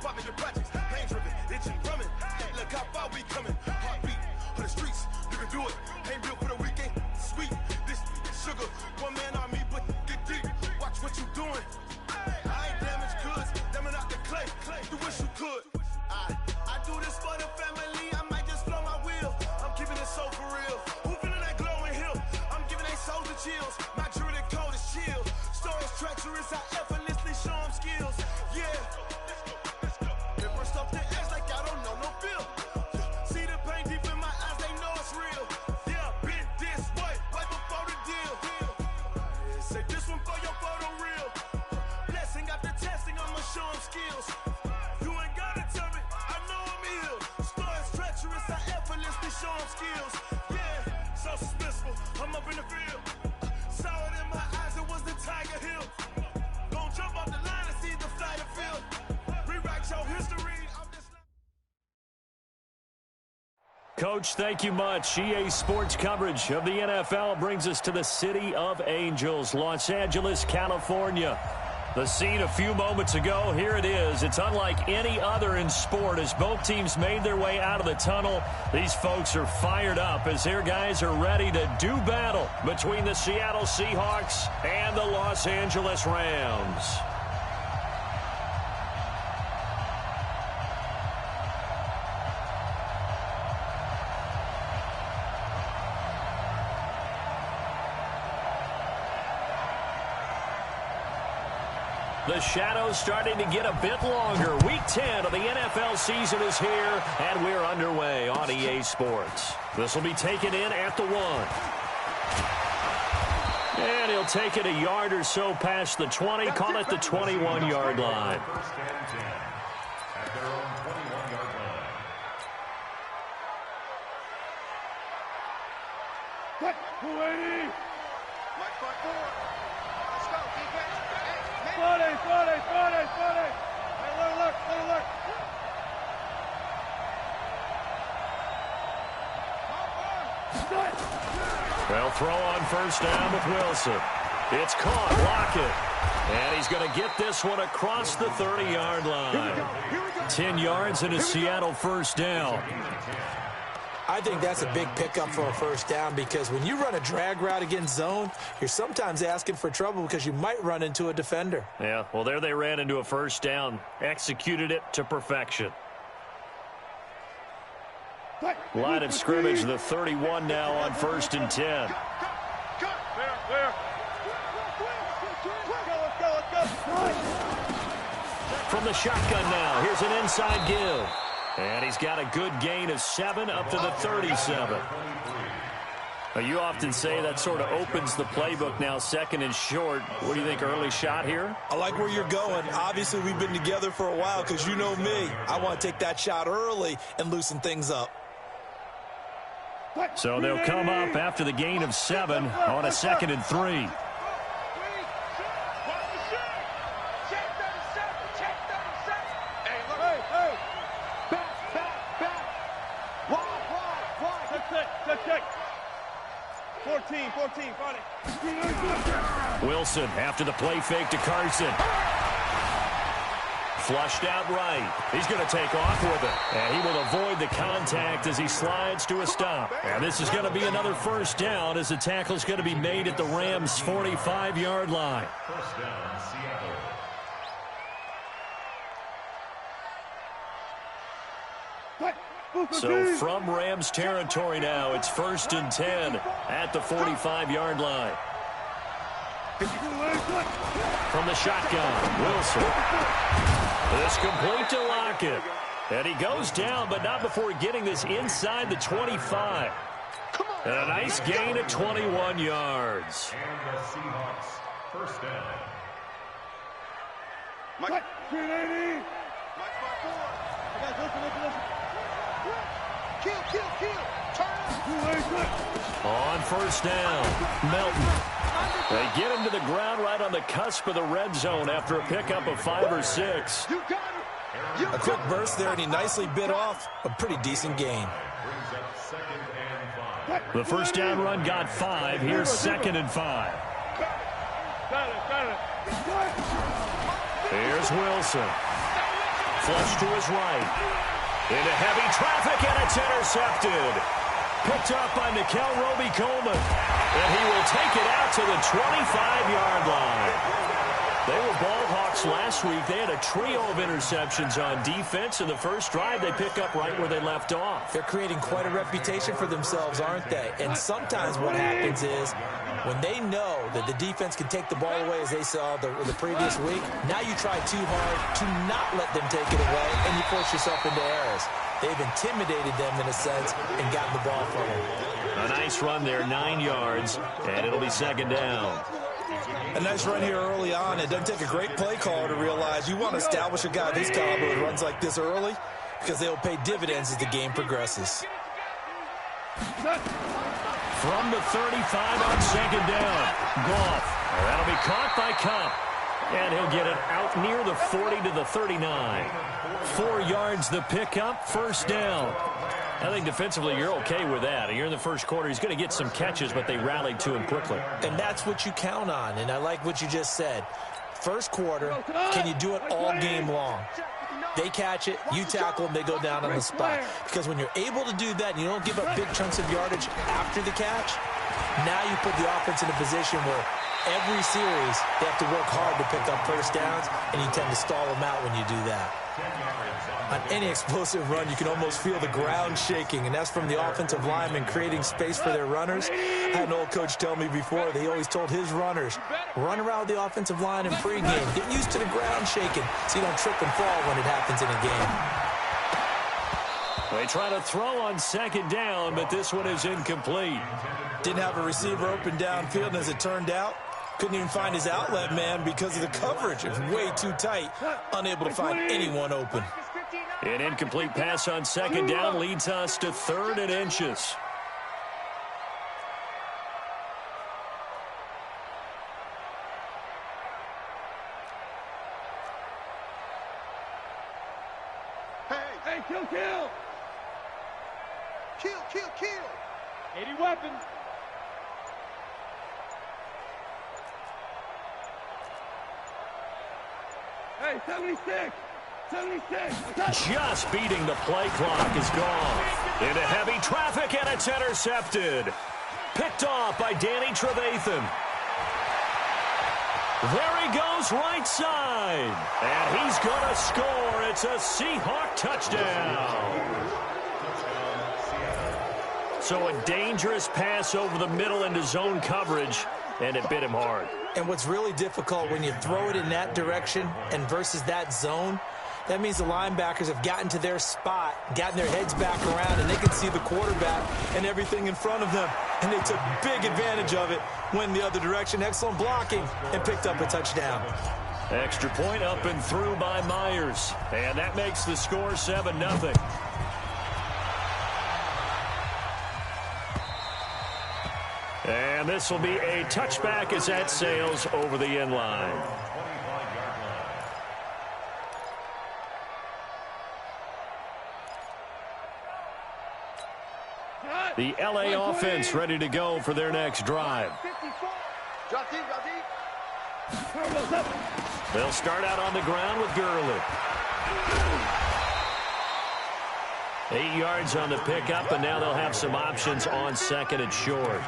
Popping the projects, pain driven, itching, drumming. Look how far we coming. Heartbeat for the streets, you can do it. Ain't built for the weekend, sweet. This sugar, one man army, but get deep. Watch what you doing. I ain't damaged goods, damn out the clay. You wish you could. I do this for the family. I might just blow my wheel. I'm keeping it so for real. Who feeling that glowing hill? I'm giving they souls the chills. My jewelry cold is chill. Stories treacherous, I effortlessly show them skills. Yeah. They burst off the edge like I don't know no feel. See the pain deep in my eyes, they know it's real. Yeah, been this way, right before the deal. Say this one for your photo reel. Blessing after testing, I'ma show them skills. You ain't gotta tell me, I know I'm ill. Stories treacherous, I effortlessly show them skills. Yeah, so suspenseful, I'm up in the field. Saw it in my eyes, it was the Tiger Hill. Gon' jump off the line and see the flight of field. Rewrite your history. Coach, thank you much. EA Sports coverage of the NFL brings us to the City of Angels, Los Angeles, California. The scene a few moments ago, here it is. It's unlike any other in sport as both teams made their way out of the tunnel. These folks are fired up as their guys are ready to do battle between the Seattle Seahawks and the Los Angeles Rams. The shadow's starting to get a bit longer. Week 10 of the NFL season is here, and we're underway on EA Sports. This will be taken in at the 1. And he'll take it a yard or so past the 20, call it the 21-yard line. First and 10 at their own 21-yard line. Cut, 280. Mike 4. Let's go, defense. 40. Hey, look. They'll throw on first down with Wilson. It's caught, Lockett. And he's going to get this one across the 30-yard line. 10 yards and a Seattle first down. I think that's a big pickup for a first down because when you run a drag route against zone, you're sometimes asking for trouble because you might run into a defender. Yeah, well, there they ran into a first down. Executed it to perfection. Line of scrimmage, the 31 now on first and 10. From the shotgun now, here's an inside give. And he's got a good gain of 7 up to the 37. Now, you often say that sort of opens the playbook now, second and short. What do you think, early shot here? I like where you're going. Obviously, we've been together for a while because you know me. I want to take that shot early and loosen things up. So they'll come up after the gain of 7 on a 2nd and 3. Wilson after the play fake to Carson. Flushed out right. He's going to take off with it. And he will avoid the contact as he slides to a stop. And this is going to be another first down as the tackle is going to be made at the Rams' 45-yard line. First down, Seattle. So from Rams territory now, it's first and 10 at the 45-yard line. From the shotgun, Wilson. This complete to Lockett. And he goes down, but not before getting this inside the 25. And a nice gain of 21 yards. And the Seahawks, first down. Mike 380. Mike 5-4. Listen. Kill. Turn. On first down, Melton. They get him to the ground right on the cusp of the red zone after a pickup of 5 or 6. You got it. A quick burst there, and he nicely bit off a pretty decent gain. Brings up 2nd and 5. The first down run got 5. Here's 2nd and 5. Got it. Here's Wilson. Flush to his right. Into heavy traffic, and it's intercepted. Picked up by Nickel Roby-Coleman. And he will take it out to the 25-yard line. They were ball hawks last week. They had a trio of interceptions on defense. In the first drive, they pick up right where they left off. They're creating quite a reputation for themselves, aren't they? And sometimes what happens is when they know that the defense can take the ball away, as they saw the previous week, now you try too hard to not let them take it away, and you force yourself into errors. They've intimidated them in a sense and gotten the ball from them. A nice run there, 9 yards, and it'll be second down. A nice run here early on. It doesn't take a great play caller to realize you want to establish a guy this caliber who runs like this early because they'll pay dividends as the game progresses. From the 35 on second down, Goff. That'll be caught by Cup. And he'll get it out near the 40 to the 39. 4 yards the pickup, first down. I think defensively you're okay with that. You're in the first quarter. He's going to get some catches, but they rallied to him quickly. And that's what you count on, and I like what you just said. First quarter, can you do it all game long? They catch it, you tackle them, they go down on the spot. Because when you're able to do that and you don't give up big chunks of yardage after the catch, now you put the offense in a position where every series they have to work hard to pick up first downs, and you tend to stall them out when you do that. On any explosive run, you can almost feel the ground shaking, and that's from the offensive linemen creating space for their runners. I had an old coach tell me before, they always told his runners, run around the offensive line in pregame. Get used to the ground shaking so you don't trip and fall when it happens in a game. They try to throw on second down, but this one is incomplete. Didn't have a receiver open downfield, and as it turned out, couldn't even find his outlet man because of the coverage. It was way too tight, unable to find anyone open. An incomplete pass on second down leads us to 3rd and inches. Hey, kill! Kill! 80 weapons. Hey, 76! Just beating the play clock is gone. Into heavy traffic, and it's intercepted. Picked off by Danny Trevathan. There he goes, right side. And he's going to score. It's a Seahawk touchdown. So a dangerous pass over the middle into zone coverage, and it bit him hard. And what's really difficult when you throw it in that direction and versus that zone, that means the linebackers have gotten to their spot, gotten their heads back around, and they can see the quarterback and everything in front of them. And they took big advantage of it, went the other direction, excellent blocking, and picked up a touchdown. Extra point up and through by Myers. And that makes the score 7-0. And this will be a touchback as that sails over the end line. The LA offense ready to go for their next drive. They'll start out on the ground with Gurley. 8 yards on the pickup, and now they'll have some options on second and short.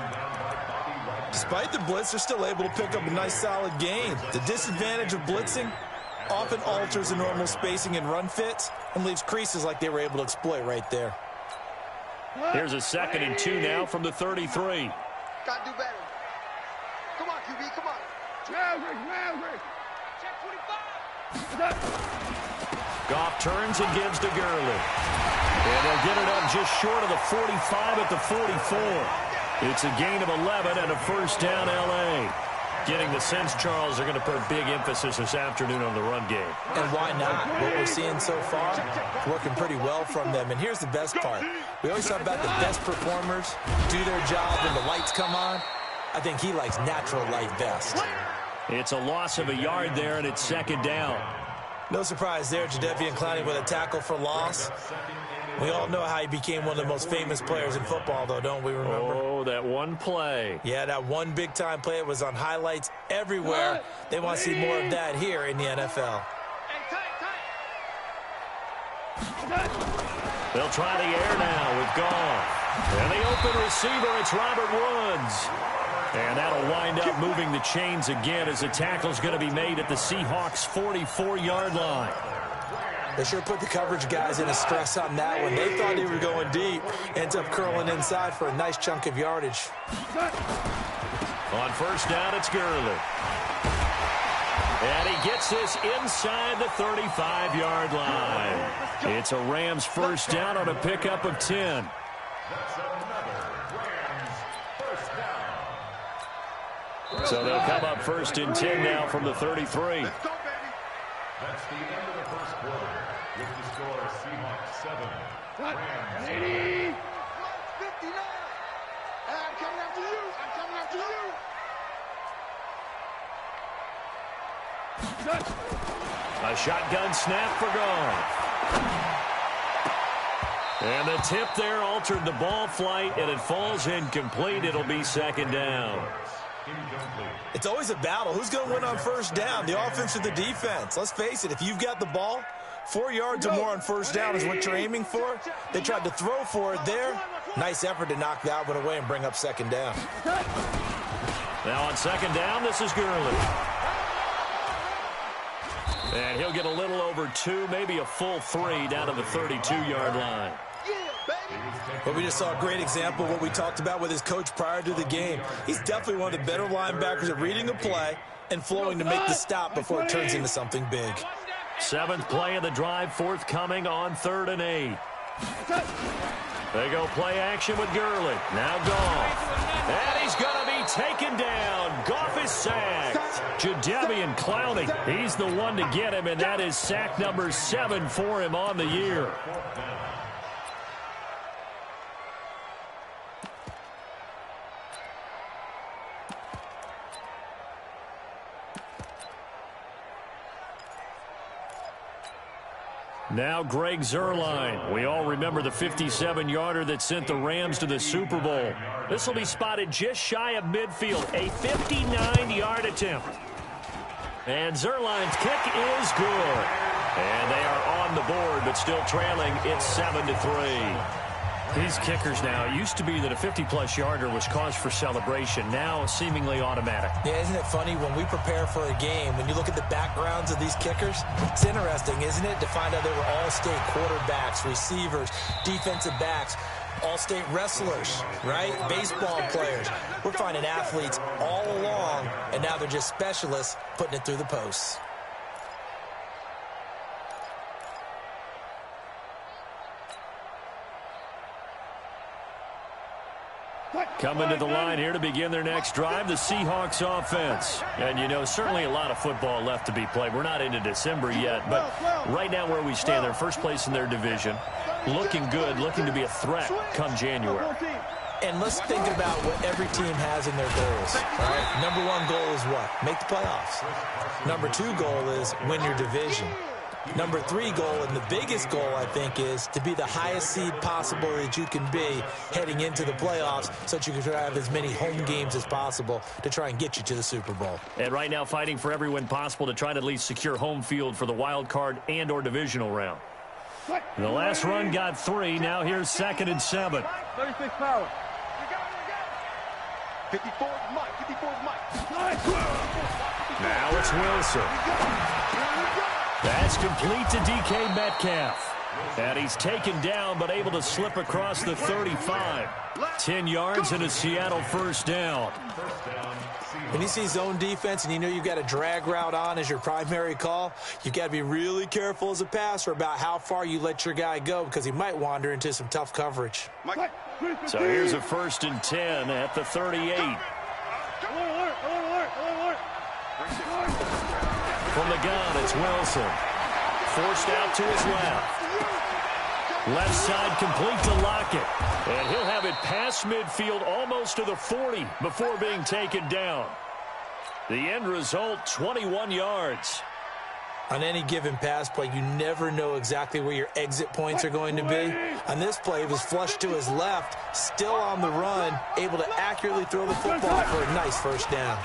Despite the blitz, they're still able to pick up a nice solid gain. The disadvantage of blitzing often alters the normal spacing and run fits and leaves creases like they were able to exploit right there. Here's a 2nd and 2 now from the 33. Gotta do better. Come on, QB, come on. Maverick. Check 45. Goff turns and gives to Gurley. And they'll get it up just short of the 45 at the 44. It's a gain of 11 and a first down, L.A. Getting the sense, Charles, they're going to put a big emphasis this afternoon on the run game. And why not? What we're seeing so far, working pretty well from them. And here's the best part. We always talk about the best performers do their job when the lights come on. I think he likes natural light best. It's a loss of a yard there, and it's second down. No surprise there, Jadeveon Clowney with a tackle for loss. We all know how he became one of the most famous players in football, though, don't we remember? Oh, that one play. Yeah, that one big-time play. It was on highlights everywhere. They want to see more of that here in the NFL. They'll try the air now with Goff. And the open receiver, it's Robert Woods. And that'll wind up moving the chains again as the tackle's going to be made at the Seahawks' 44-yard line. They sure put the coverage guys in a stress on that one. They thought they were going deep. Ends up curling inside for a nice chunk of yardage. On first down, it's Gurley. And he gets this inside the 35-yard line. It's a Rams first down on a pickup of 10. So they'll come up first and 10 now from the 33. That's the end of the first quarter. With the score, Seahawks 7, Rams 80. 59. I'm coming after you. I'm coming after you. A shotgun snap for Goff. And the tip there altered the ball flight, and it falls incomplete. It'll be second down. It's always a battle. Who's going to win on first down, the offense or the defense? Let's face it, if you've got the ball, 4 yards or more on first down is what you're aiming for. They tried to throw for it there. Nice effort to knock that one away and bring up second down. Now on second down, this is Gurley. And he'll get a little over 2, maybe a full 3 down to the 32-yard line. But we just saw a great example of what we talked about with his coach prior to the game. He's definitely one of the better linebackers at reading a play and flowing to make the stop before it turns into something big. 7th play of the drive, forthcoming on 3rd and 8. They go play action with Gurley. Now Goff. And he's going to be taken down. Goff is sacked. Jadeveon Clowney, he's the one to get him, and that is sack number 7 for him on the year. Now Greg Zuerlein. We all remember the 57-yarder that sent the Rams to the Super Bowl. This will be spotted just shy of midfield. A 59-yard attempt. And Zuerlein's kick is good. And they are on the board, but still trailing. It's 7-3. These kickers now, it used to be that a 50-plus yarder was cause for celebration. Now seemingly automatic. Yeah, isn't it funny when we prepare for a game, when you look at the backgrounds of these kickers, it's interesting, isn't it, to find out they were all-state quarterbacks, receivers, defensive backs, all-state wrestlers, right? Baseball players. We're finding athletes all along, and now they're just specialists putting it through the posts. Coming to the line here to begin their next drive, the Seahawks offense. And, you know, certainly a lot of football left to be played. We're not into December yet, but right now where we stand, they're first place in their division. Looking good, looking to be a threat come January. And let's think about what every team has in their goals. All right? Number 1 goal is what? Make the playoffs. Number 2 goal is win your division. Number 3 goal, and the biggest goal, I think, is to be the highest seed possible that you can be heading into the playoffs so that you can try to have as many home games as possible to try and get you to the Super Bowl. And right now fighting for every win possible to try to at least secure home field for the wild card and or divisional round. The last run got 3. Now here's 2nd and 7. 36 power. 54 Mike. 54 Mike. Now it's Wilson. That's complete to DK Metcalf. And he's taken down but able to slip across the 35. 10 yards and a Seattle first down. When you see zone defense and you know you've got a drag route on as your primary call, you've got to be really careful as a passer about how far you let your guy go because he might wander into some tough coverage. So here's a 1st and 10 at the 38. From the gun, it's Wilson. Forced out to his left. Left side complete to Lockett. And he'll have it past midfield almost to the 40 before being taken down. The end result, 21 yards. On any given pass play, you never know exactly where your exit points are going to be. On this play, it was flushed to his left, still on the run, able to accurately throw the football for a nice first down.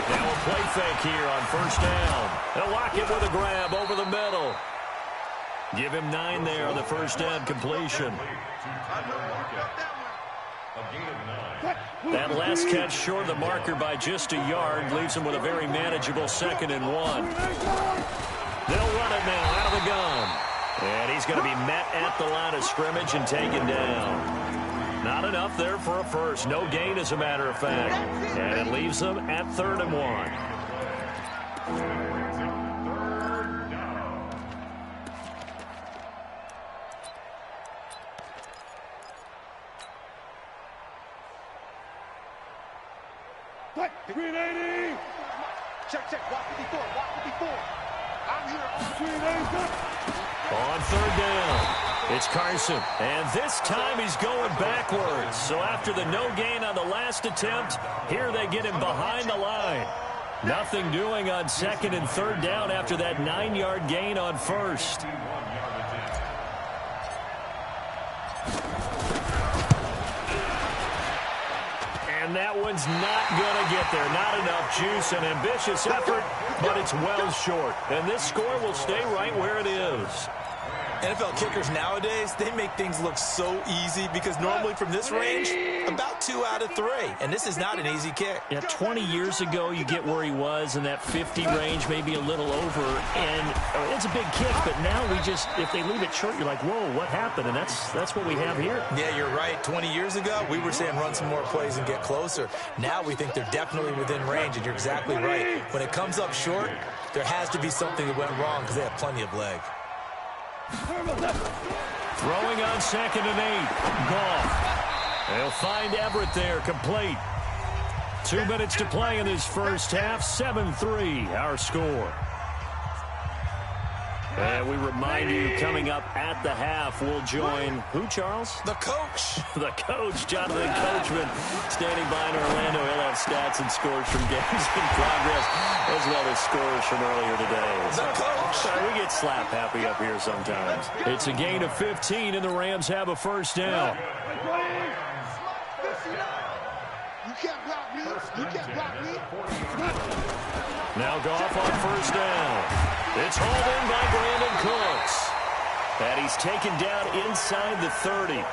Now a play fake here on first down. They'll lock it with a grab over the middle. Give him 9 there on the first down completion. That last catch short of the marker by just a yard leaves him with a very manageable 2nd and 1. They'll run it now out of the gun. And he's going to be met at the line of scrimmage and taken down. Not enough there for a first. No gain, as a matter of fact. And it leaves them at 3rd and 1. Check. Walk 54. I'm here on 3rd down. It's Carson. And this time he's going backwards. So after the no gain on the last attempt, here they get him behind the line. Nothing doing on 2nd and 3rd down after that 9-yard gain on 1st. And that one's not going to get there. Not enough juice. An ambitious effort, but it's well short. And this score will stay right where it is. NFL kickers nowadays, they make things look so easy because normally from this range, about 2 out of 3. And this is not an easy kick. Yeah, 20 years ago, you get where he was in that 50 range, maybe a little over. And it's a big kick, but now we just, if they leave it short, you're like, whoa, what happened? And that's what we have here. Yeah, you're right. 20 years ago, we were saying run some more plays and get closer. Now we think they're definitely within range, and you're exactly right. When it comes up short, there has to be something that went wrong because they have plenty of leg. Throwing on 2nd and 8. Goff. They'll find Everett there, complete. 2 minutes to play in this first half. 7-3, our score. And we remind you, coming up at the half, we'll join who, Charles? The coach. The coach, Jonathan Coachman, standing by in Orlando. He'll have stats and scores from games in progress, as well as scores from earlier today. The coach. We get slap happy up here sometimes. It's a gain of 15, and the Rams have a first down. You can't block me. You can't block me. Now Goff on first down. It's hauled in by Brandon Cooks. And he's taken down inside the 30.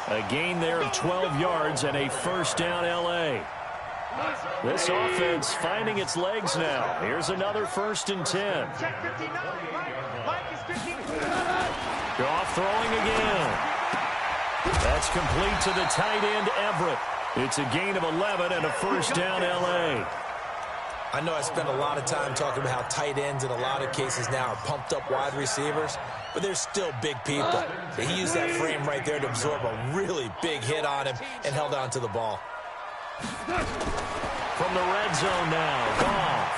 A gain there of 12 yards and a first down L.A. This offense finding its legs now. Here's another 1st and 10. Goff throwing again. That's complete to the tight end, Everett. It's a gain of 11 and a first down L.A. I know I spent a lot of time talking about how tight ends in a lot of cases now are pumped up wide receivers, but they're still big people. He used that frame right there to absorb a really big hit on him and held on to the ball. From the red zone now, Goff.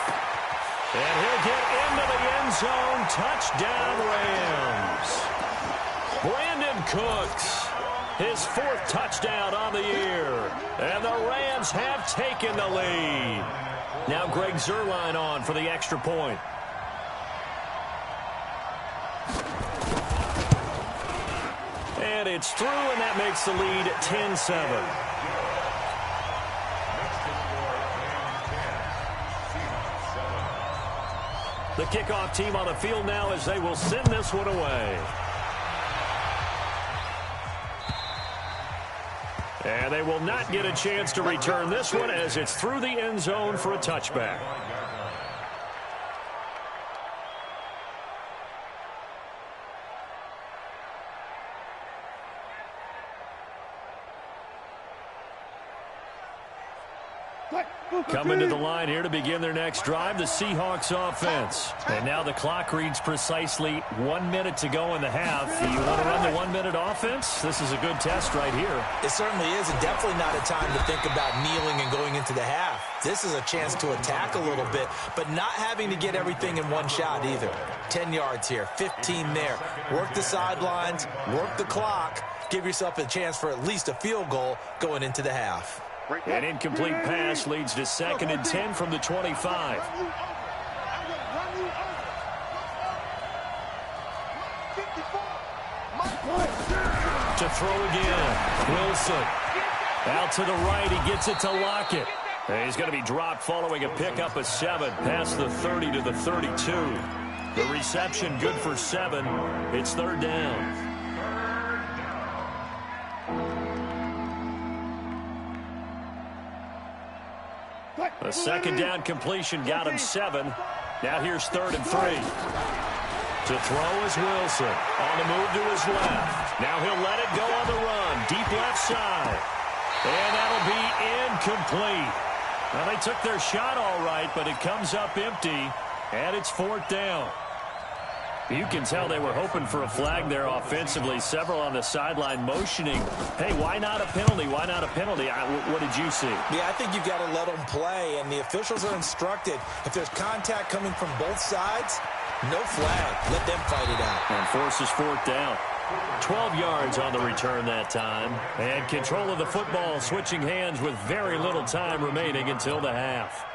And he'll get into the end zone. Touchdown, Rams. Brandon Cooks, his 4th touchdown on the year. And the Rams have taken the lead. Now Greg Zuerlein on for the extra point. And it's through, and that makes the lead 10-7. The kickoff team on the field now as they will send this one away. And they will not get a chance to return this one as it's through the end zone for a touchback. Coming to the line here to begin their next drive, the Seahawks offense. And now the clock reads precisely 1 minute to go in the half. You want to run the 1 minute offense? This is a good test right here. It certainly is, and definitely not a time to think about kneeling and going into the half. This is a chance to attack a little bit, but not having to get everything in one shot either. 10 yards here, 15 there. Work the sidelines, work the clock, give yourself a chance for at least a field goal going into the half. An incomplete pass leads to 2nd and 10 from the 25. To throw again. Wilson. Out to the right. He gets it to Lockett. And he's going to be dropped following a pickup of 7 past the 30 to the 32. The reception good for 7. It's third down. A second down completion got him 7. Now here's 3rd and 3. To throw is Wilson. On the move to his left. Now he'll let it go on the run. Deep left side. And that'll be incomplete. Well, they took their shot all right, but it comes up empty. And it's 4th down. You can tell they were hoping for a flag there offensively. Several on the sideline motioning. Hey, why not a penalty? Why not a penalty? What did you see? Yeah, I think you've got to let them play, and the officials are instructed. If there's contact coming from both sides, no flag. Let them fight it out. And forces 4th down. 12 yards on the return that time. And control of the football switching hands with very little time remaining until the half.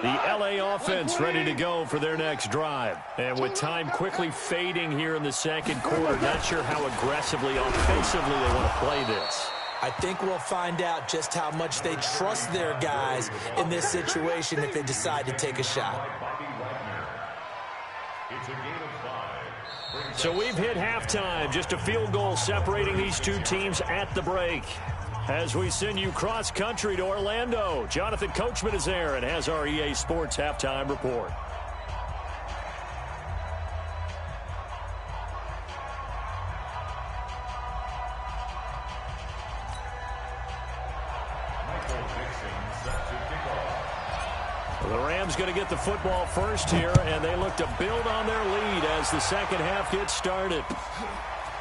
The L.A. offense ready to go for their next drive. And with time quickly fading here in the second quarter, not sure how aggressively, offensively they want to play this. I think we'll find out just how much they trust their guys in this situation if they decide to take a shot. So we've hit halftime. Just a field goal separating these two teams at the break. As we send you cross-country to Orlando, Jonathan Coachman is there and has our EA Sports halftime report. The Rams going to get the football first here, and they look to build on their lead as the second half gets started.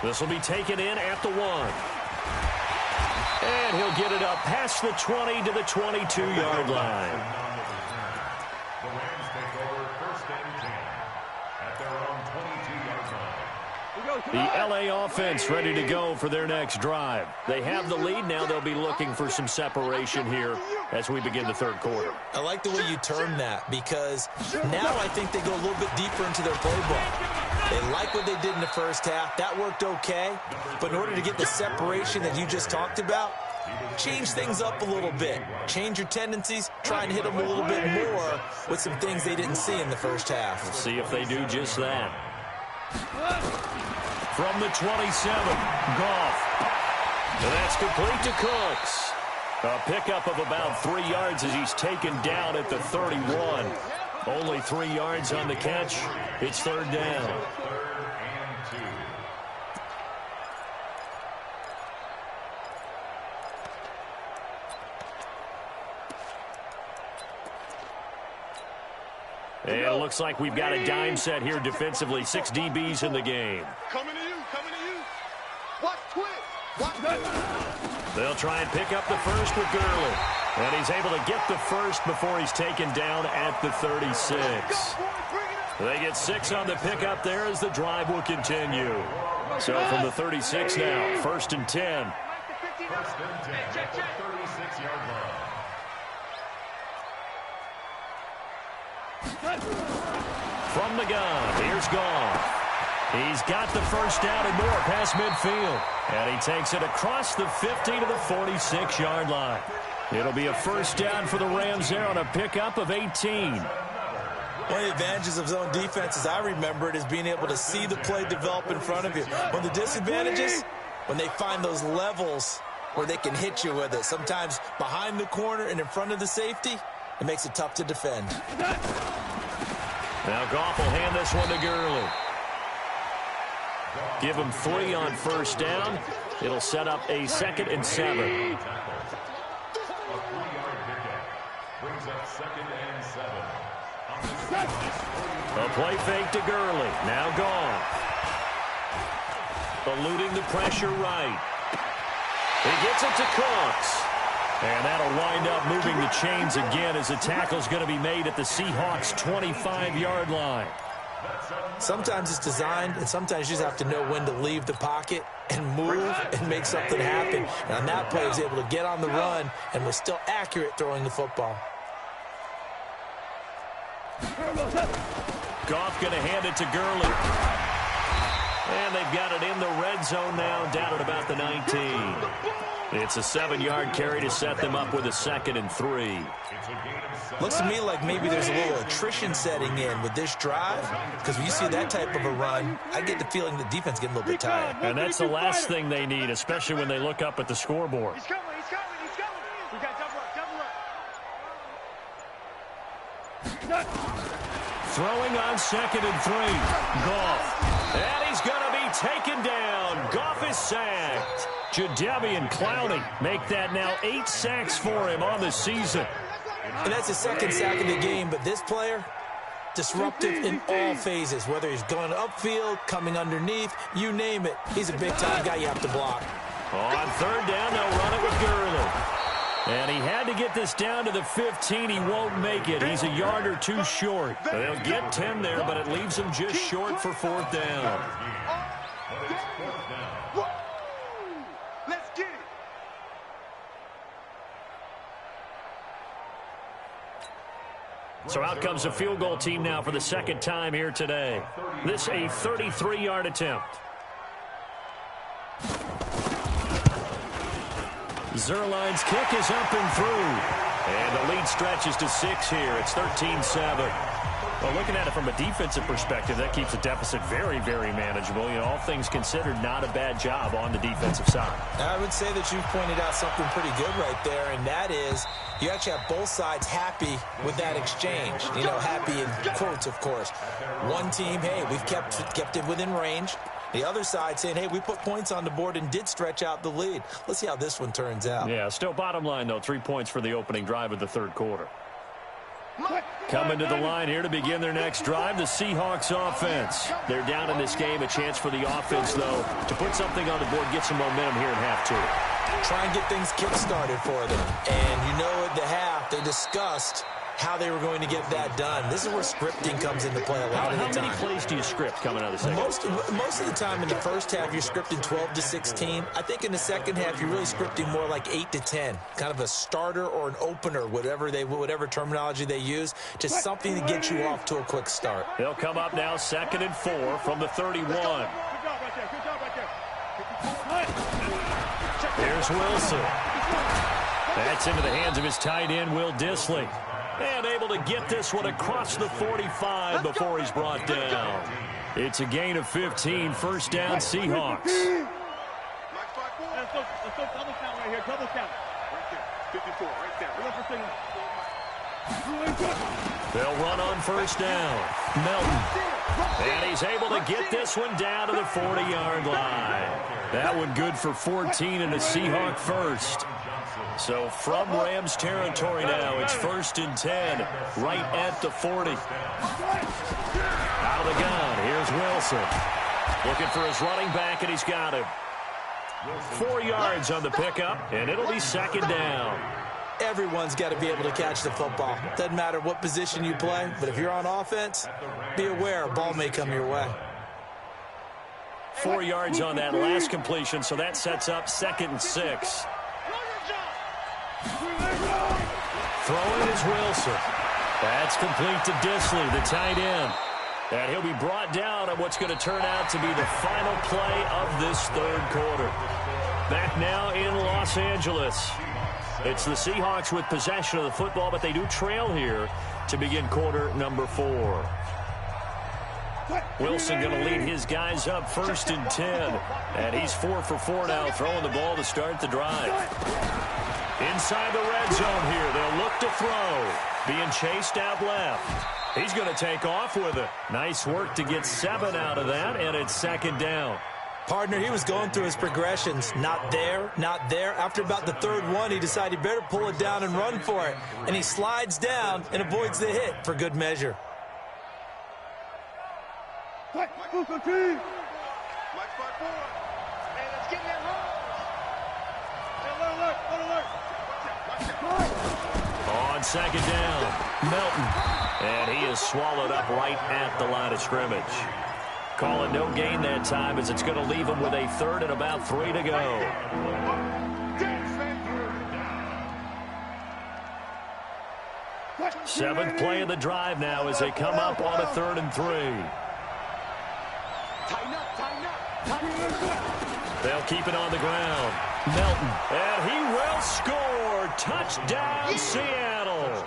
This will be taken in at the 1. And he'll get it up past the 20 to the 22-yard line. The Rams take over 1st and 10 at their own 22-yard line. The L.A. offense ready to go for their next drive. They have the lead. Now they'll be looking for some separation here as we begin the third quarter. I like the way you term that because now I think they go a little bit deeper into their playbook. They like what they did in the first half. That worked okay. But in order to get the separation that you just talked about, change things up a little bit. Change your tendencies. Try and hit them a little bit more with some things they didn't see in the first half. We'll see if they do just that. From the 27, Goff. And that's complete to Cooks. A pickup of about 3 yards as he's taken down at the 31. Only 3 yards on the catch. It's third down. And it looks like we've got a dime set here defensively. 6 DBs in the game. Coming to you, coming to you. Watch twist. Watch that. They'll try and pick up the first with Gurley. And he's able to get the first before he's taken down at the 36. They get 6 on the pickup there as the drive will continue. So from the 36 now, 1st and 10. 1st and 10 at the 36-yard line. From the gun, here's Goff. He's got the first down and more past midfield. And he takes it across the 50 to the 46-yard line. It'll be a first down for the Rams there on a pickup of 18. One of the advantages of zone defense, as I remember it, is being able to see the play develop in front of you. One of the disadvantages, when they find those levels where they can hit you with it. Sometimes behind the corner and in front of the safety, it makes it tough to defend. Now Goff will hand this one to Gurley. Give him 3 on first down. It'll set up a 2nd and 7. A 3-yard pickup brings up 2nd and 7. A play fake to Gurley. Now Goff. Eluding the pressure right. He gets it to Cooks. And that'll wind up moving the chains again as the tackle's going to be made at the Seahawks' 25-yard line. Sometimes it's designed, and sometimes you just have to know when to leave the pocket and move and make something happen. And on that play, he was able to get on the run and was still accurate throwing the football. Goff going to hand it to Gurley. And they've got it in the red zone now, down at about the 19. It's a 7-yard carry to set them up with a 2nd and 3. Looks to me like maybe there's a little attrition setting in with this drive, because when you see that type of a run, I get the feeling the defense getting a little bit tired. And that's the last thing they need, especially when they look up at the scoreboard. He's coming. We got double up. Throwing on 2nd and 3. Goff. And he's going to be taken down. Goff is sacked. Jadeveon Clowney make that now 8 sacks for him on the season. And that's the 2nd sack of the game, but this player, disruptive in all phases, whether he's going upfield, coming underneath, you name it. He's a big-time guy you have to block. On 3rd down, they'll run it with Gurley. And he had to get this down to the 15. He won't make it. He's a yard or 2 short. They'll get 10 there, but it leaves him just short for 4th down. Let's get it. So out comes the field goal team now for the 2nd time here today. This a 33-yard attempt. Zerline's kick is up and through. And the lead stretches to 6 here. It's 13-7. Well, looking at it from a defensive perspective, that keeps the deficit very, very manageable. You know, all things considered, not a bad job on the defensive side. I would say that you've pointed out something pretty good right there, and that is you actually have both sides happy with that exchange. You know, happy in quotes, of course. One team, hey, we've kept it within range. The other side saying, hey, we put points on the board and did stretch out the lead. Let's see how this one turns out. Yeah, still bottom line, though, 3 points for the opening drive of the 3rd quarter. Coming to the line here to begin their next drive, the Seahawks offense. They're down in this game. A chance for the offense, though, to put something on the board, get some momentum here in half 2. Try and get things kick-started for them. And you know at the half, they discussed how they were going to get that done. This is where scripting comes into play a lot of the time. How many plays do you script coming out of the second? Most of the time in the first half, you're scripting 12 to 16. I think in the second half, you're really scripting more like 8 to 10. Kind of a starter or an opener, whatever terminology they use, just something to get you off to a quick start. They'll come up now 2nd and 4 from the 31. Good job right there. Here's Wilson. That's into the hands of his tight end, Will Dissly. And able to get this one across the 45 before he's brought down. It's a gain of 15, 1st down Seahawks. Let's go double count right here, double count. Right there, 54, right there. They'll run on 1st down. Melton. And he's able to get this one down to the 40-yard line. That one good for 14 and a Seahawk first. So from Rams territory now, it's 1st and 10, right at the 40. Out of the gun, here's Wilson. Looking for his running back, and he's got him. 4 yards on the pickup, and it'll be 2nd down. Everyone's got to be able to catch the football. Doesn't matter what position you play, but if you're on offense, be aware a ball may come your way. 4 yards on that last completion, so that sets up 2nd and 6. Throwing is Wilson. That's complete to Dissly, the tight end. And he'll be brought down on what's going to turn out to be the final play of this 3rd quarter. Back now in Los Angeles. It's the Seahawks with possession of the football, but they do trail here to begin quarter number 4. Wilson going to lead his guys up 1st and 10. And he's 4 for 4 now, throwing the ball to start the drive. Inside the red zone here, they'll look to throw. Being chased out left. He's going to take off with it. Nice work to get 7 out of that, and it's 2nd down. Partner, he was going through his progressions. Not there, not there. After about the 3rd one, he decided he better pull it down and run for it. And he slides down and avoids the hit for good measure. Mike, Mike, Mike, hey, let's get in that run. On 2nd down, Melton. And he is swallowed up right at the line of scrimmage. Call it no gain that time, as it's going to leave him with a 3rd and about 3 to go. Seventh play of the drive now as they come up on a 3rd and 3. Tighten up, tighten up, tighten up. They'll keep it on the ground. Melton, and he will score. Touchdown, Seattle.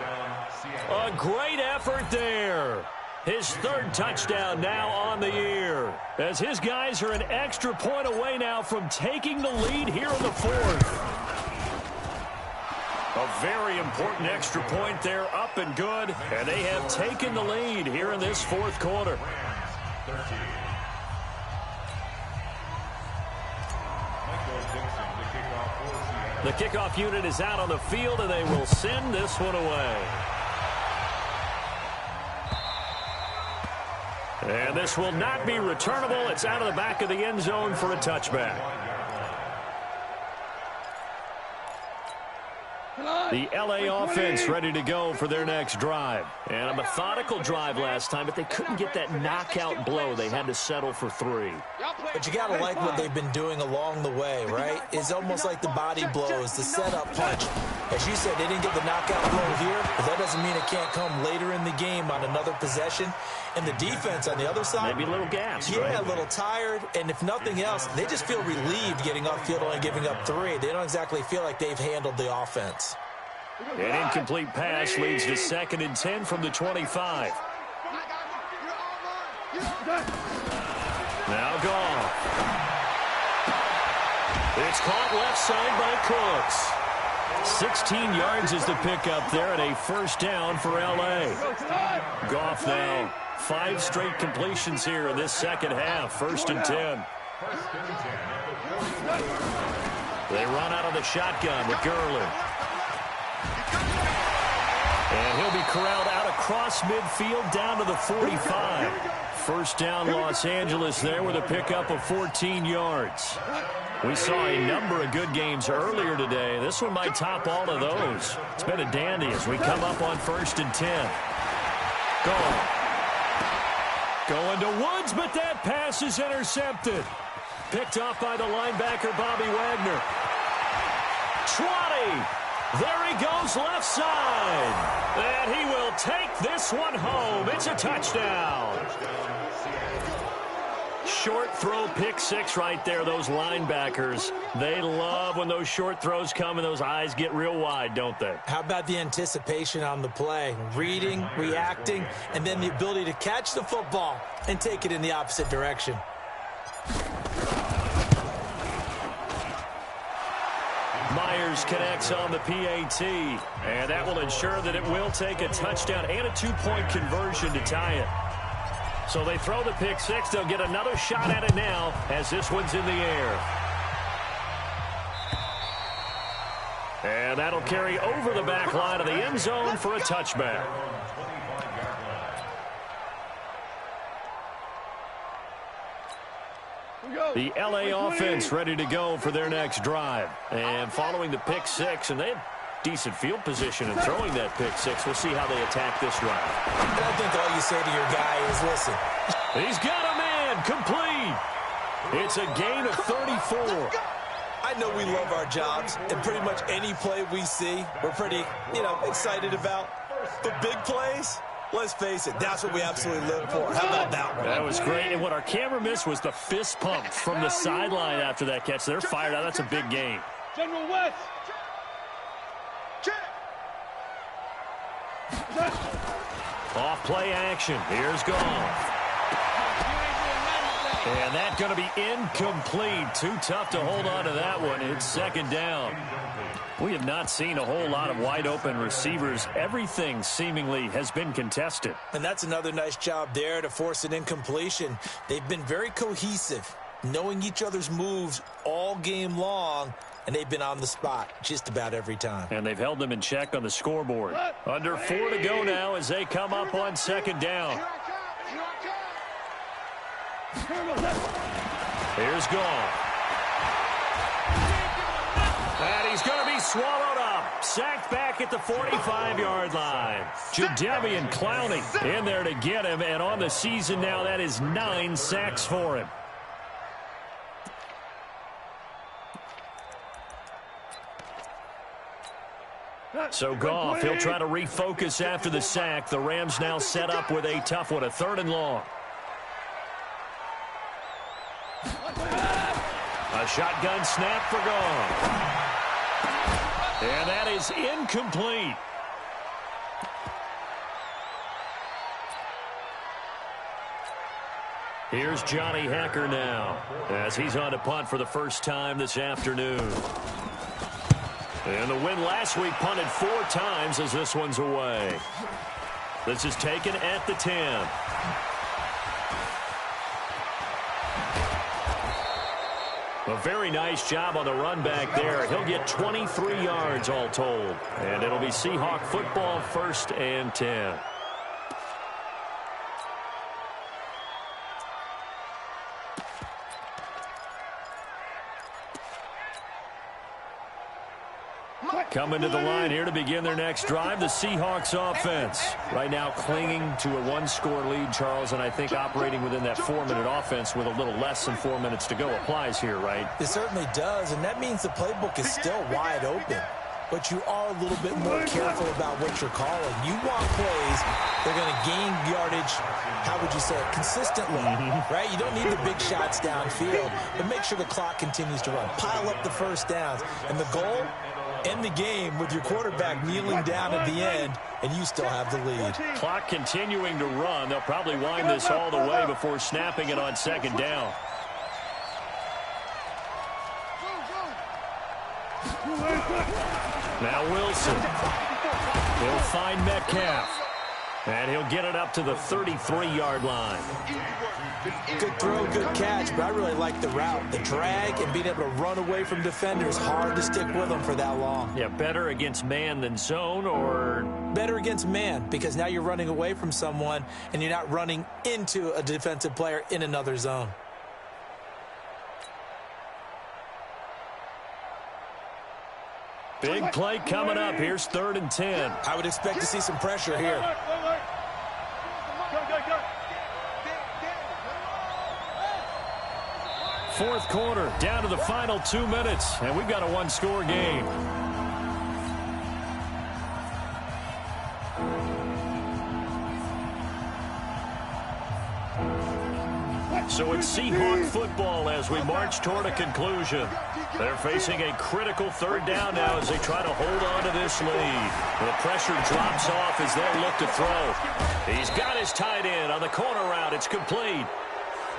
A great effort there. His third touchdown now on the year, as his guys are an extra point away now from taking the lead here in the fourth. A very important extra point there, up and good, and they have taken the lead here in this fourth quarter. The kickoff unit is out on the field, and they will send this one away. And this will not be returnable. It's out of the back of the end zone for a touchback. The LA offense ready to go for their next drive. And a methodical drive last time, but they couldn't get that knockout blow. They had to settle for 3. But you got to like what they've been doing along the way, right? It's almost like the body blows, the setup punch. As you said, they didn't get the knockout blow here, but that doesn't mean it can't come later in the game on another possession. And the defense on the other side, maybe a little gas, yeah, right? A little tired. And if nothing else, they just feel relieved getting upfield, only giving up 3. They don't exactly feel like they've handled the offense. An incomplete pass leads to 2nd and 10 from the 25. Now Goff. It's caught left side by Cooks. 16 yards is the pickup there, and a first down for L.A. Goff now 5 straight completions here in this second half. 1st and 10. They run out of the shotgun with Gurley. And he'll be corralled out across midfield down to the 45. First down Los Angeles there with a pickup of 14 yards. We saw a number of good games earlier today. This one might top all of those. It's been a dandy as we come up on 1st and 10. Going to Woods, but that pass is intercepted. Picked off by the linebacker, Bobby Wagner. 20. There he goes left side. And he will take this one home. It's a touchdown. Short throw, pick 6 right there. Those linebackers, they love when those short throws come and those eyes get real wide, don't they? How about the anticipation on the play? Reading, reacting, and then the ability to catch the football and take it in the opposite direction. Myers connects on the PAT, and that will ensure that it will take a touchdown and a 2-point conversion to tie it. So they throw the pick 6. They'll get another shot at it now as this one's in the air. And that'll carry over the back line of the end zone for a touchback. The LA offense ready to go for their next drive. And following the pick 6, and they had decent field position in throwing that pick 6. We'll see how they attack this drive. And I think all you say to your guy is, listen. He's got a man, complete. It's a gain of 34. I know we love our jobs, and pretty much any play we see, we're pretty, excited about. But big plays, let's face it, that's what we absolutely live for. How about that one? That was great, and what our camera missed was the fist pump from the sideline after that catch. They're fired out. That's a big gain. General West. Off play action. Here's Goff. And that's going to be incomplete. Too tough to hold on to that one. It's 2nd down. We have not seen a whole lot of wide-open receivers. Everything seemingly has been contested. And that's another nice job there to force an incompletion. They've been very cohesive, knowing each other's moves all game long, and they've been on the spot just about every time. And they've held them in check on the scoreboard. Under 4 to go now as they come up on 2nd down. Here's Goff. And he's going to be swallowed up. Sacked back at the 45-yard line. Jadeveon Clowney in there to get him. And on the season now, that is 9 sacks for him. So Goff, he'll try to refocus after the sack. The Rams now set up with a tough one, a 3rd and long. A shotgun snap for gone. And that is incomplete. Here's Johnny Hacker now as he's on to punt for the first time this afternoon. And the win last week punted 4 times as this one's away. This is taken at the 10. A very nice job on the run back there. He'll get 23 yards all told. And it'll be Seahawk football, 1st and 10. Coming to the line here to begin their next drive, the Seahawks offense. Right now clinging to a 1-score lead, Charles, and I think operating within that 4-minute offense with a little less than 4 minutes to go applies here, right? It certainly does, and that means the playbook is still wide open. But you are a little bit more careful about what you're calling. You want plays, they're going to gain yardage, how would you say it, consistently, right? You don't need the big shots downfield, but make sure the clock continues to run. Pile up the first downs, and the goal, end the game with your quarterback kneeling down at the end, and you still have the lead. Clock continuing to run. They'll probably wind this all the way before snapping it on 2nd down. Now Wilson. He'll find Metcalf. And he'll get it up to the 33-yard line. Good throw, good catch, but I really like the route. The drag and being able to run away from defenders, hard to stick with them for that long. Yeah, better against man than zone, or? Better against man, because now you're running away from someone and you're not running into a defensive player in another zone. Big play coming up. Here's 3rd and 10. I would expect to see some pressure here. Fourth quarter, down to the final 2 minutes, and we've got a 1-score game. So it's Seahawk football as we march toward a conclusion. They're facing a critical 3rd down now as they try to hold on to this lead. The pressure drops off as they look to throw. He's got his tight end on the corner route. It's complete.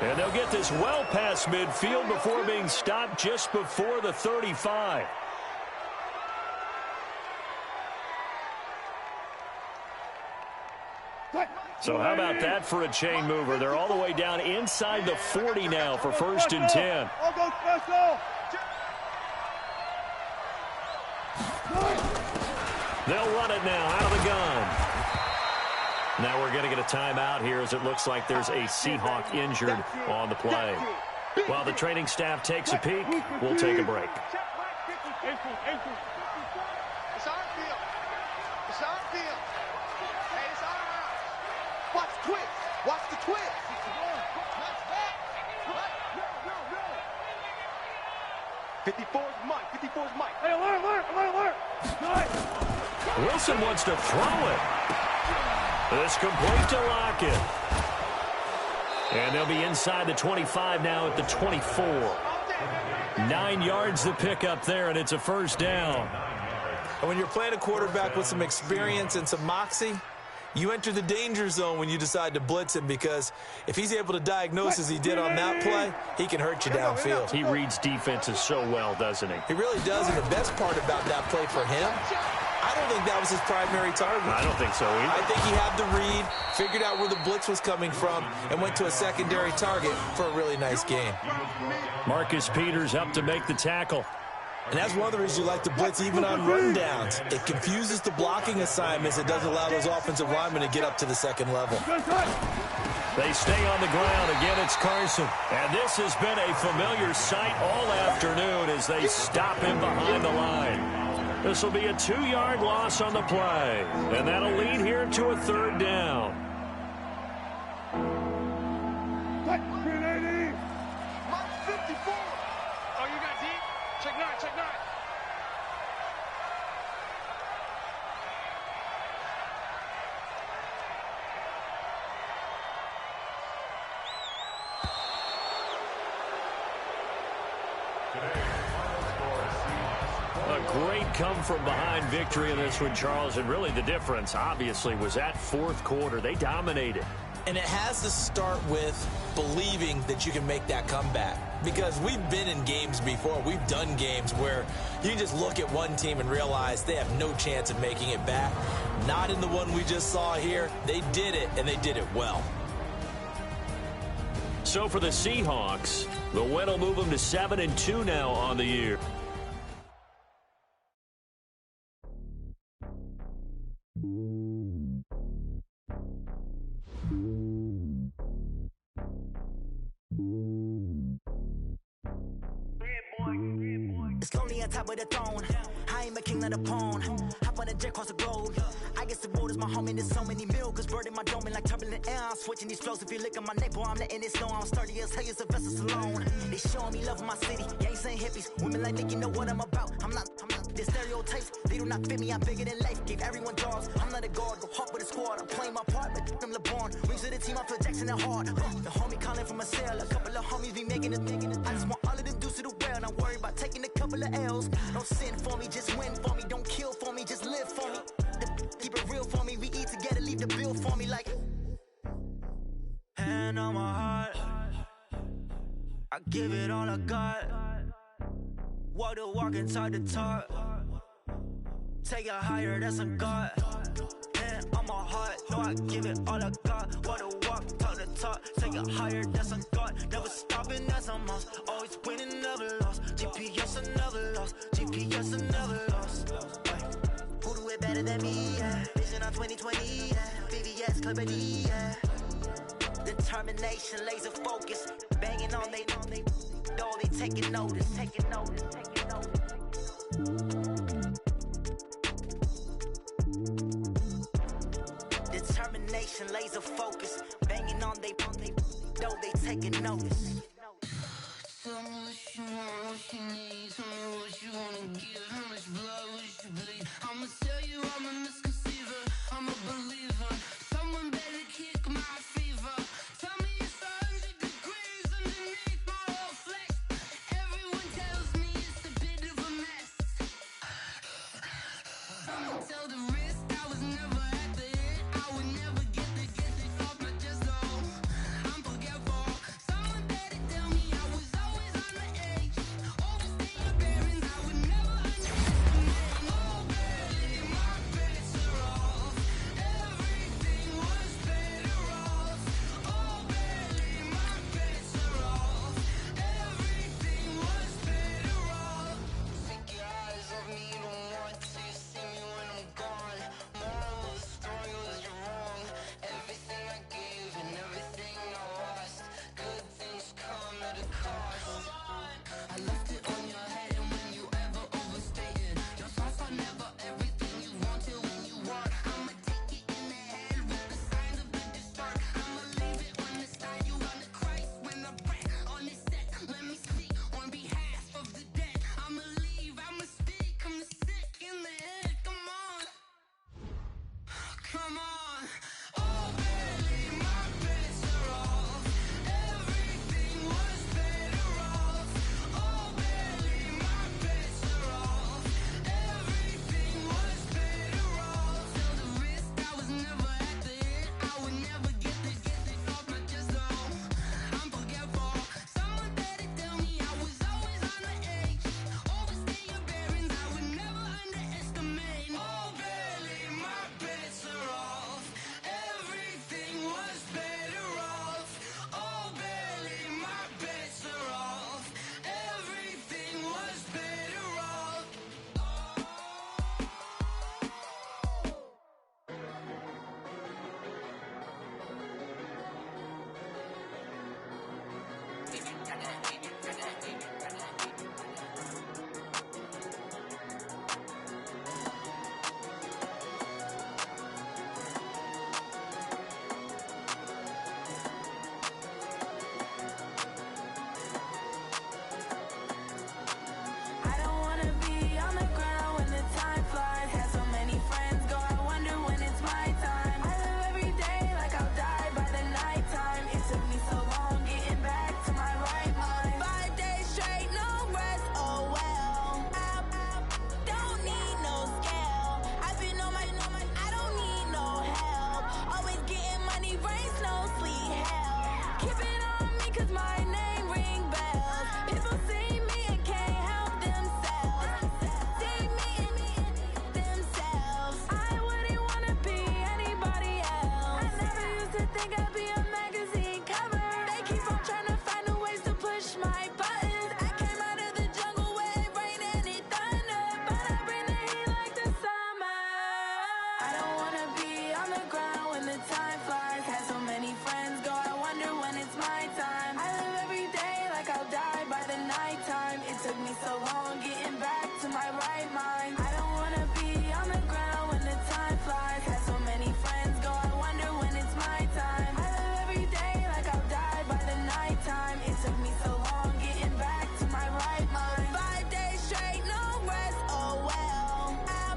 And they'll get this well past midfield before being stopped just before the 35. So how about that for a chain mover? They're all the way down inside the 40 now for 1st and 10. They'll run it now out of the gun. Now we're going to get a timeout here as it looks like there's a Seahawk injured on the play. While the training staff takes a peek, we'll take a break. Watch the twist. Watch the twist. Mike. 54's Mike. Hey, alert. Wilson wants to throw it. It's complete to Lockett. And they'll be inside the 25 now at the 24. 9 yards to pick up there, and it's a 1st down. And when you're playing a quarterback with some experience and some moxie, you enter the danger zone when you decide to blitz him, because if he's able to diagnose as he did on that play, he can hurt you downfield. He reads defenses so well, doesn't he? He really does, and the best part about that play for him, I don't think that was his primary target. I don't think so either. I think he had the read, figured out where the blitz was coming from, and went to a secondary target for a really nice game. Marcus Peters up to make the tackle. And that's one of the reasons you like to blitz even on rundowns. It confuses the blocking assignments. It doesn't allow those offensive linemen to get up to the 2nd level. They stay on the ground. Again, it's Carson. And this has been a familiar sight all afternoon as they stop him behind the line. This will be a 2-yard loss on the play. And that'll lead here to a 3rd down. Mike 54. Oh, you got deep? Check 9. A great come-from-behind victory in this one, Charles, and really the difference, obviously, was that fourth quarter. They dominated. And it has to start with believing that you can make that comeback. Because we've been in games before. We've done games where you just look at one team and realize they have no chance of making it back. Not in the one we just saw here. They did it, and they did it well. So for the Seahawks, the win will move them to 7-2 now on the year. It's lonely on top of the throne. I am a king of the pawn. Hop on a jet across the globe. I guess the road is my home and there's so many milkers burning my dome like turbulent air. I'm switching these flows. If you look at my neck, boy, I'm letting it snow. I'm sturdy as hell as Sylvester Stallone. They showing me love in my city. Gangsta hippies. Women like Nick, you know what I'm about. I'm not the stereotypes. They do not fit me. I'm bigger than life. Gave everyone jobs. I'm not a guard. Go hard with a squad. I'm playing my part, but I'm LeBron. Rings to the team. I feel Jackson and hard. The homie calling from a cell. A couple of homies be making it. I just want all of them dudes to the well. Not worry about taking a couple of L's. Don't sin for me, just win for me. Don't kill for me, just live for me. Keep it real for me. We eat together, leave the bill for me like. Hand on my heart, I give it all I got. Walk the walk and talk the talk. Take it higher, that's a God. Hand on my heart, no, I give it all I got. Walk the walk, talk the talk. Take it higher, that's a God. Never stopping, that's a must. Always winning, never lost. GPS, I never lost. GPS, I never lost. Who do it better than me? Yeah. Vision on 2020. Yeah. VVS, Clippity. Yeah. Determination, laser focus. Banging on they door, they taking notice. Taking notice. Taking notice. Determination, laser focus. Banging on they door, they taking notice. Tell me what you want, what you need. Tell me what you wanna give. How much blood would you bleed? I'ma tell you I'm a misconceiver. I'm a believer. Someone better kick my fever. Tell me it's 100 degrees underneath my whole flesh. Everyone tells me it's a bit of a mess. Someone tell the risk I was never at the hit. I would never get it off my chest. So I'm forgetful. Someone better tell me I was always on the edge. Overstaying your bed. Keep on trying to find new ways to push my buttons. I came out of the jungle where it rained and it thundered, but I bring the heat like the summer. I don't wanna be on the ground when the time flies. Had so many friends go, I wonder when it's my time. I live every day like I'll die by the nighttime. It took me so long getting back to my right mind. I don't wanna be on the ground when the time flies. Had so many friends go, I wonder when it's my time. I live every day like I'll die by the nighttime. It took me so long getting back to my right mind. 5 days straight, no rest, oh well. I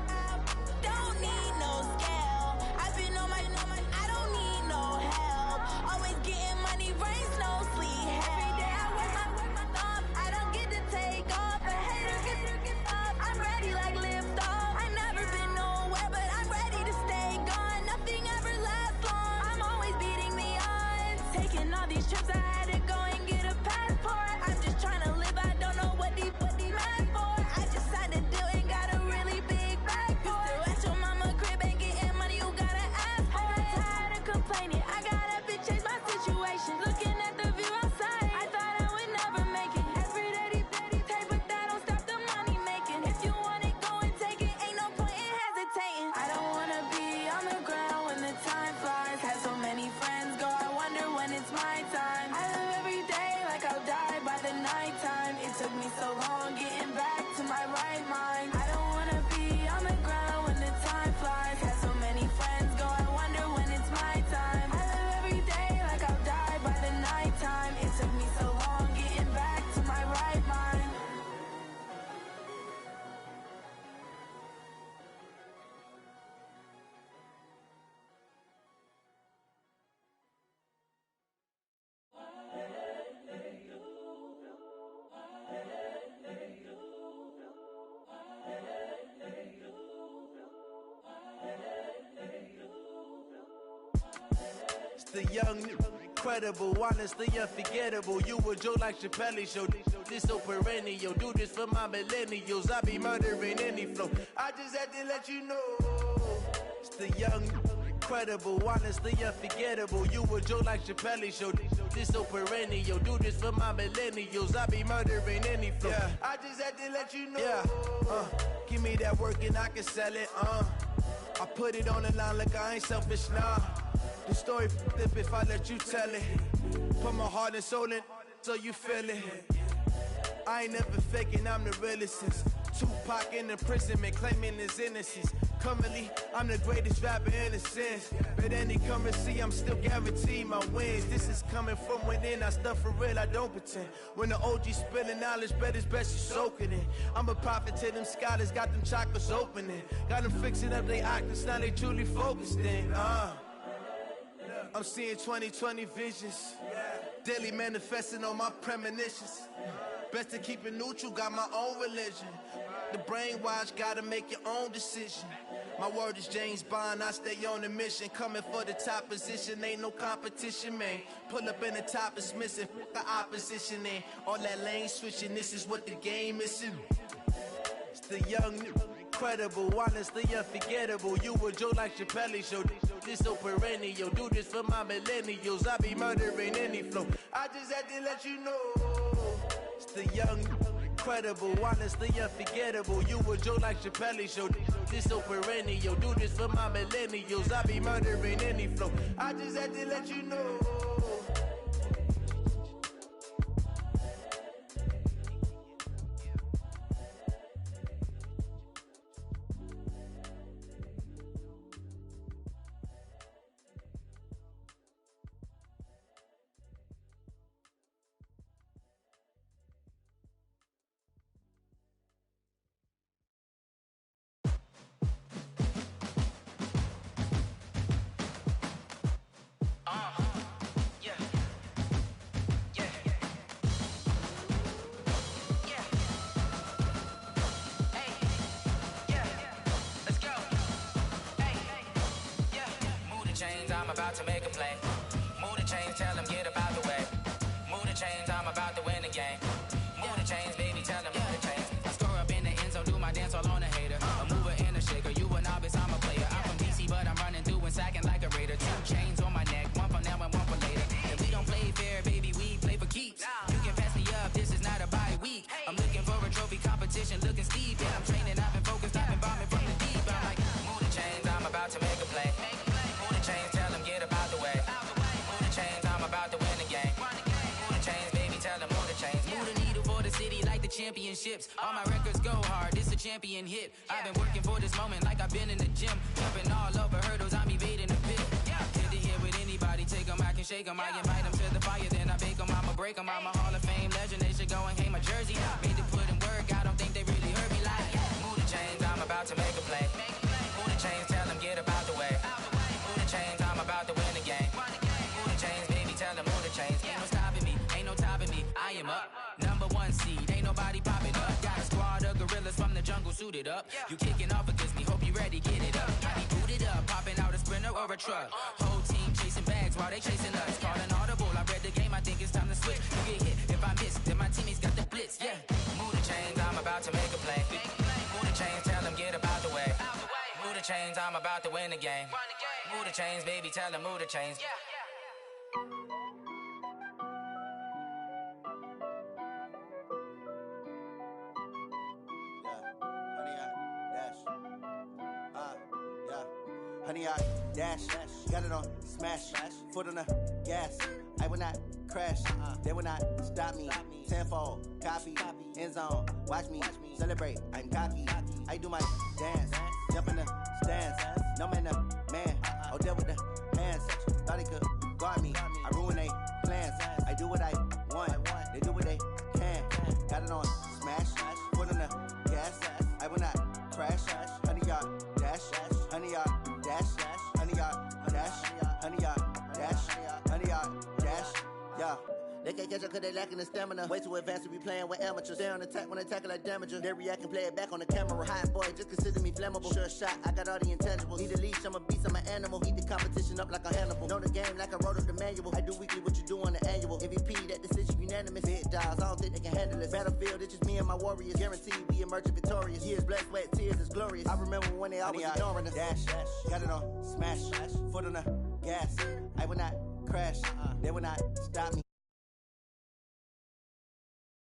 don't need no scale. I've been on my, I don't need no help. Always getting money, rain, snow, sleet, every day I work my thumb. I don't get to take off. A hater get off. I'm ready like lift off. I never been nowhere, but I'm ready to stay gone. Nothing ever lasts long. I'm always beating the odds. Taking all these trips, I had to go and get a passport. I'm just trying to live. I don't know what these mad for. I just signed a deal and got a really big bag for it. You still at your mama crib and getting money, you gotta ask for it. I'm tired of complaining. I gotta bitch change my situation. Looking at the view outside, I thought I would never make it. Every day take, but that don't stop the money making. If you want it, go and take it. Ain't no point in hesitating. I don't wanna be on the ground when the time flies. Had so many friends go, I wonder when it's my time. I live every day like I'll die by the nighttime. It took me so long getting back to my right mind. I don't wanna be on the ground when the time flies. Had so many friends go, I wonder when it's my time. I live every day like I'll die by the nighttime. It took me so long getting back to my right mind. It's the young, incredible, honestly unforgettable. You a Joe like Chappelle show. This so perennial. Do this for my millennials. I be murdering any flow. I just had to let you know. It's the young, incredible, honestly unforgettable. You a Joe like Chappelle show. This so perennial. Do this for my millennials. I be murdering any flow. Yeah. I just had to let you know. Yeah. Give me that work and I can sell it. I put it on the line like I ain't selfish, nah. The story flip if I let you tell it. Put my heart and soul in so you feel it. I ain't never faking, I'm the realest since Tupac in imprisonment, claiming his innocence. Currently, I'm the greatest rapper in a sense. But any currency, I'm still guaranteed my wins. This is coming from within, I stuff for real, I don't pretend. When the OG spilling knowledge, bet it's best you soak it in. I'm a prophet to them scholars, got them chakras opening. Got them fixing up they octaves, now they truly focused in. I'm seeing 2020 visions. Daily manifesting on my premonitions. Best to keep it neutral, got my own religion. The brainwash, gotta make your own decision. My word is James Bond, I stay on a mission. Coming for the top position, ain't no competition, man. Pull up in the top is missing, the opposition in. All that lane switching, this is what the game is in. It's the young, incredible, honestly unforgettable. You a Joe like Chappelle show. This so perennial. Do this for my millennials. I be murdering any flow. I just had to let you know. It's the young, incredible, honestly unforgettable. You a Joe like Chappelle show. This so perennial. Do this for my millennials. I be murdering any flow. I just had to let you know. championships. All my records go hard, this a champion hit. I've been working for this moment like I've been in the gym. Jumping all over hurdles, I'm evading the pit. Hit to here with anybody, take them, I can shake them. I invite them to the fire, then I bake them, I'ma break them. I'm a Hall of Fame legend, they should go and hang my jersey. Made to put in work, I don't think they really heard me like. Move the chains, I'm about to make a play. Move the chains, tell them get up out the way. Move the chains, I'm about to win the game. Move the chains, baby, tell them move the chains. Ain't no stopping me, ain't no topping me. I am up, number one seed, ain't nobody popping up. Got a squad of gorillas from the jungle suited up. You kicking off against me, hope you ready, get it up. I be booted up, popping out a sprinter or a truck. Whole team chasing bags while they chasing us. Calling audible, I read the game, I think it's time to switch. You get hit, if I miss, then my teammates got the blitz, Move the chains, I'm about to make a play. Move the chains, tell them get up out the way. Move the chains, I'm about to win the game. Move the chains, baby, tell them move the chains. Honey, I dash, got it on smash, foot on the gas. I will not crash, they will not stop me. Tenfold, copy, end zone, watch me celebrate. I'm cocky, I do my dance, jump in the stands. No man, the man, oh, deal with the hands. Thought he could guard me, I ruin they plans. I do what I want, they do what they can. Got it on smash, foot on the gas. I will not crash, honey, y'all dash, honey, y'all dash, honey, y'all dash, honey, y'all dash, honey, y'all dash, yeah. They can't catch up cause they lacking the stamina. Way too advanced to be playing with amateurs. They on attack when they tackle like damager. They react and play it back on the camera. Hot boy, just consider me flammable. Sure shot, I got all the intangibles. Need a leash, I'm a beast, I'm an animal. Heat the competition up like a Hannibal. Know the game like I wrote up the manual. I do weekly what you do on the annual. MVP, that decision unanimous. Big dials, I don't think they can handle it. Battlefield, it's just me and my warriors. Guaranteed we emerge victorious. Years, blood, sweat, tears, it's glorious. I remember when they always ignoring us. Dash, got it on smash, foot on the gas. I will not crash, they will not stop me.